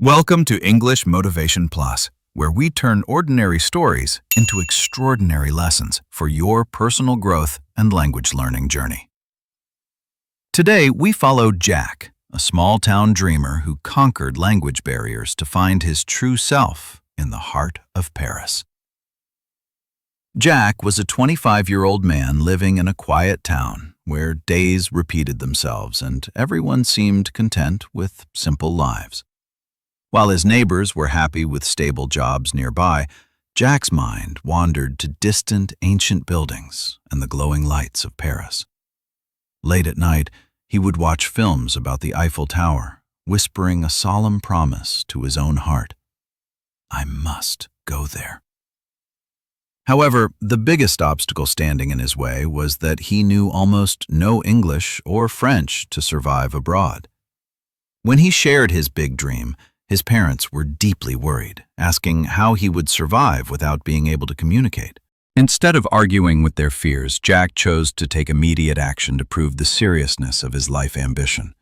Welcome to English Motivation Plus, where we turn ordinary stories into extraordinary lessons for your personal growth and language learning journey. Today, we follow Jack, a small-town dreamer who conquered language barriers to find his true self in the heart of Paris. Jack was a 25-year-old man living in a quiet town where days repeated themselves and everyone seemed content with simple lives. While his neighbors were happy with stable jobs nearby, Jack's mind wandered to distant ancient buildings and the glowing lights of Paris. Late at night, he would watch films about the Eiffel Tower, whispering a solemn promise to his own heart. I must go there. However, the biggest obstacle standing in his way was that he knew almost no English or French to survive abroad. When he shared his big dream, his parents were deeply worried, asking how he would survive without being able to communicate. Instead of arguing with their fears, Jack chose to take immediate action to prove the seriousness of his life ambition.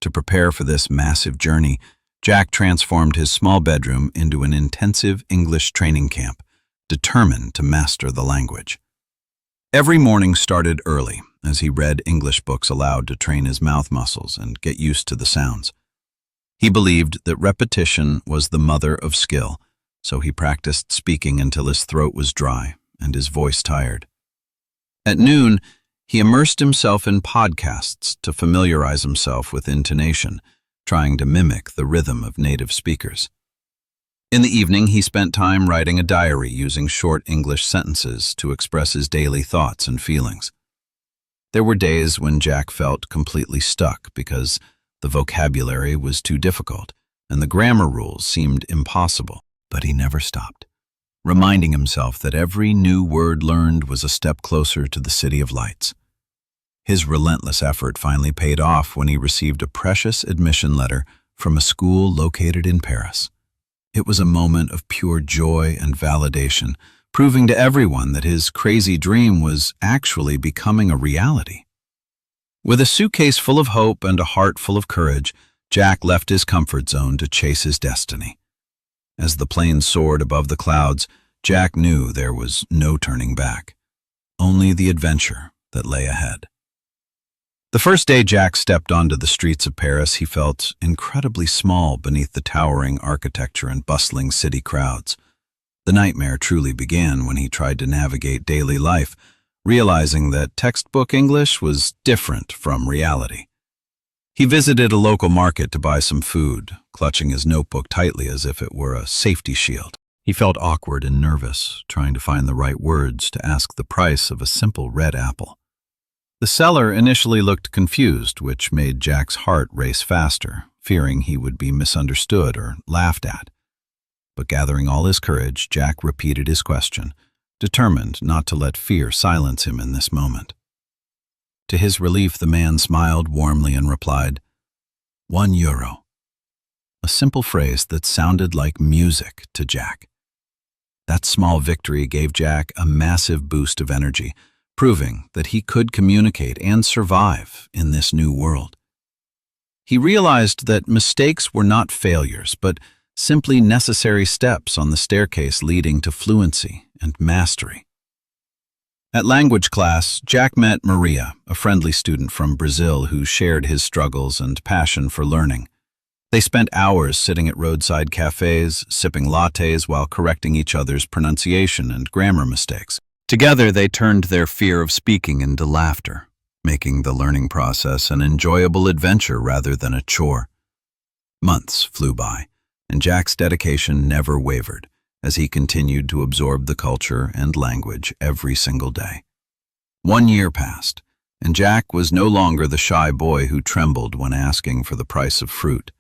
To prepare for this massive journey, Jack transformed his small bedroom into an intensive English training camp, determined to master the language. Every morning started early, as he read English books aloud to train his mouth muscles and get used to the sounds. He believed that repetition was the mother of skill, so he practiced speaking until his throat was dry and his voice tired. At noon, he immersed himself in podcasts to familiarize himself with intonation, trying to mimic the rhythm of native speakers. In the evening, he spent time writing a diary using short English sentences to express his daily thoughts and feelings. There were days when Jack felt completely stuck because the vocabulary was too difficult, and the grammar rules seemed impossible, but he never stopped, reminding himself that every new word learned was a step closer to the City of Lights. His relentless effort finally paid off when he received a precious admission letter from a school located in Paris. It was a moment of pure joy and validation, proving to everyone that his crazy dream was actually becoming a reality. With a suitcase full of hope and a heart full of courage, Jack left his comfort zone to chase his destiny. As the plane soared above the clouds, Jack knew there was no turning back, only the adventure that lay ahead. The first day Jack stepped onto the streets of Paris, he felt incredibly small beneath the towering architecture and bustling city crowds. The nightmare truly began when he tried to navigate daily life, realizing that textbook English was different from reality. He visited a local market to buy some food, clutching his notebook tightly as if it were a safety shield. He felt awkward and nervous, trying to find the right words to ask the price of a simple red apple. The seller initially looked confused, which made Jack's heart race faster, fearing he would be misunderstood or laughed at. But gathering all his courage, Jack repeated his question, determined not to let fear silence him in this moment. To his relief, the man smiled warmly and replied, €1. A simple phrase that sounded like music to Jack. That small victory gave Jack a massive boost of energy, proving that he could communicate and survive in this new world. He realized that mistakes were not failures, but simply necessary steps on the staircase leading to fluency and mastery. At language class, Jack met Maria, a friendly student from Brazil who shared his struggles and passion for learning. They spent hours sitting at roadside cafes, sipping lattes while correcting each other's pronunciation and grammar mistakes. Together, they turned their fear of speaking into laughter, making the learning process an enjoyable adventure rather than a chore. Months flew by, and Jack's dedication never wavered as he continued to absorb the culture and language every single day. 1 year passed, and Jack was no longer the shy boy who trembled when asking for the price of fruit.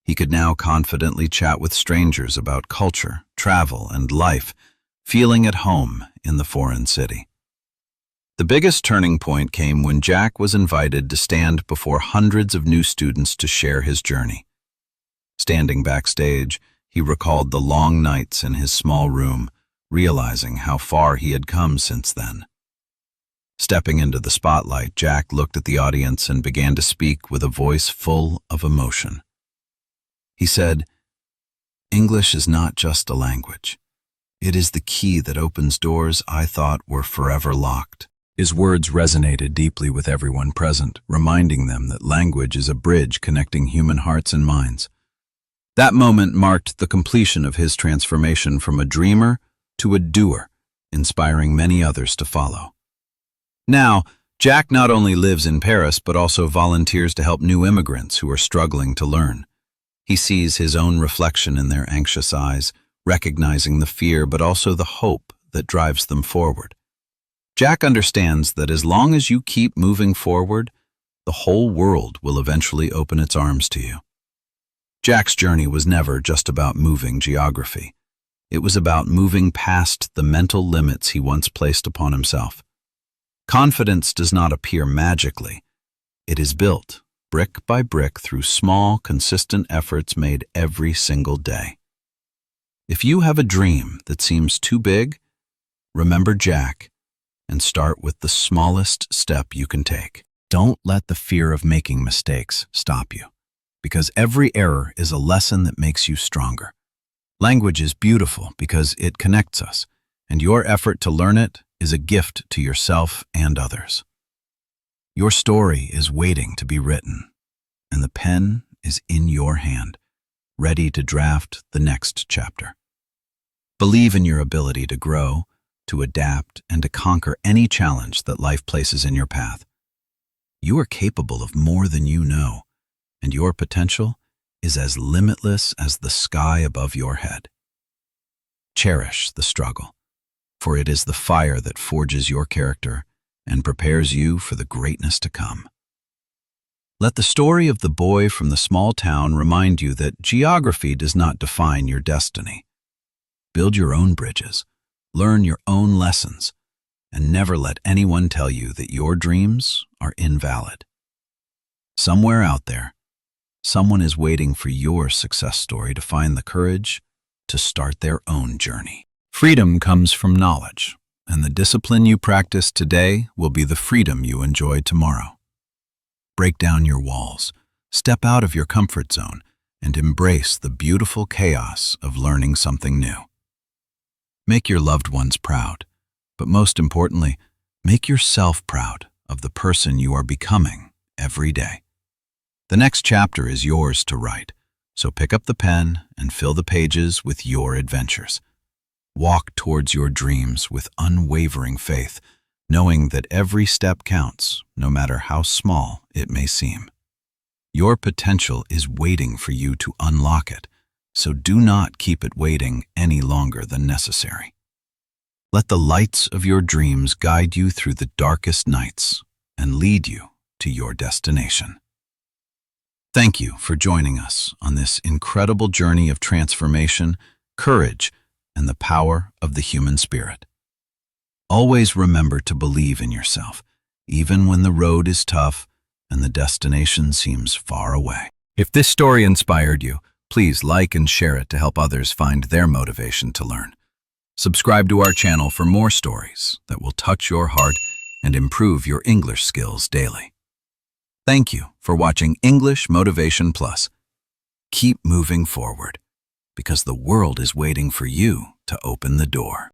He could now confidently chat with strangers about culture, travel, and life, feeling at home in the foreign city. The biggest turning point came when Jack was invited to stand before hundreds of new students to share his journey. Standing backstage, he recalled the long nights in his small room, realizing how far he had come since then. Stepping into the spotlight, Jack looked at the audience and began to speak with a voice full of emotion. He said, "English is not just a language. It is the key that opens doors I thought were forever locked." His words resonated deeply with everyone present, reminding them that language is a bridge connecting human hearts and minds. That moment marked the completion of his transformation from a dreamer to a doer, inspiring many others to follow. Now, Jack not only lives in Paris but also volunteers to help new immigrants who are struggling to learn. He sees his own reflection in their anxious eyes, recognizing the fear but also the hope that drives them forward. Jack understands that as long as you keep moving forward, the whole world will eventually open its arms to you. Jack's journey was never just about moving geography. It was about moving past the mental limits he once placed upon himself. Confidence does not appear magically. It is built, brick by brick, through small, consistent efforts made every single day. If you have a dream that seems too big, remember Jack and start with the smallest step you can take. Don't let the fear of making mistakes stop you, because every error is a lesson that makes you stronger. Language is beautiful because it connects us, and your effort to learn it is a gift to yourself and others. Your story is waiting to be written, and the pen is in your hand, ready to draft the next chapter. Believe in your ability to grow, to adapt, and to conquer any challenge that life places in your path. You are capable of more than you know, and your potential is as limitless as the sky above your head. Cherish the struggle, for it is the fire that forges your character and prepares you for the greatness to come. Let the story of the boy from the small town remind you that geography does not define your destiny. Build your own bridges, learn your own lessons, and never let anyone tell you that your dreams are invalid. Somewhere out there, someone is waiting for your success story to find the courage to start their own journey. Freedom comes from knowledge, and the discipline you practice today will be the freedom you enjoy tomorrow. Break down your walls, step out of your comfort zone, and embrace the beautiful chaos of learning something new. Make your loved ones proud, but most importantly, make yourself proud of the person you are becoming every day. The next chapter is yours to write, so pick up the pen and fill the pages with your adventures. Walk towards your dreams with unwavering faith, knowing that every step counts, no matter how small it may seem. Your potential is waiting for you to unlock it, so do not keep it waiting any longer than necessary. Let the lights of your dreams guide you through the darkest nights and lead you to your destination. Thank you for joining us on this incredible journey of transformation, courage, and the power of the human spirit. Always remember to believe in yourself, even when the road is tough and the destination seems far away. If this story inspired you, please like and share it to help others find their motivation to learn. Subscribe to our channel for more stories that will touch your heart and improve your English skills daily. Thank you for watching English Motivation Plus. Keep moving forward, because the world is waiting for you to open the door.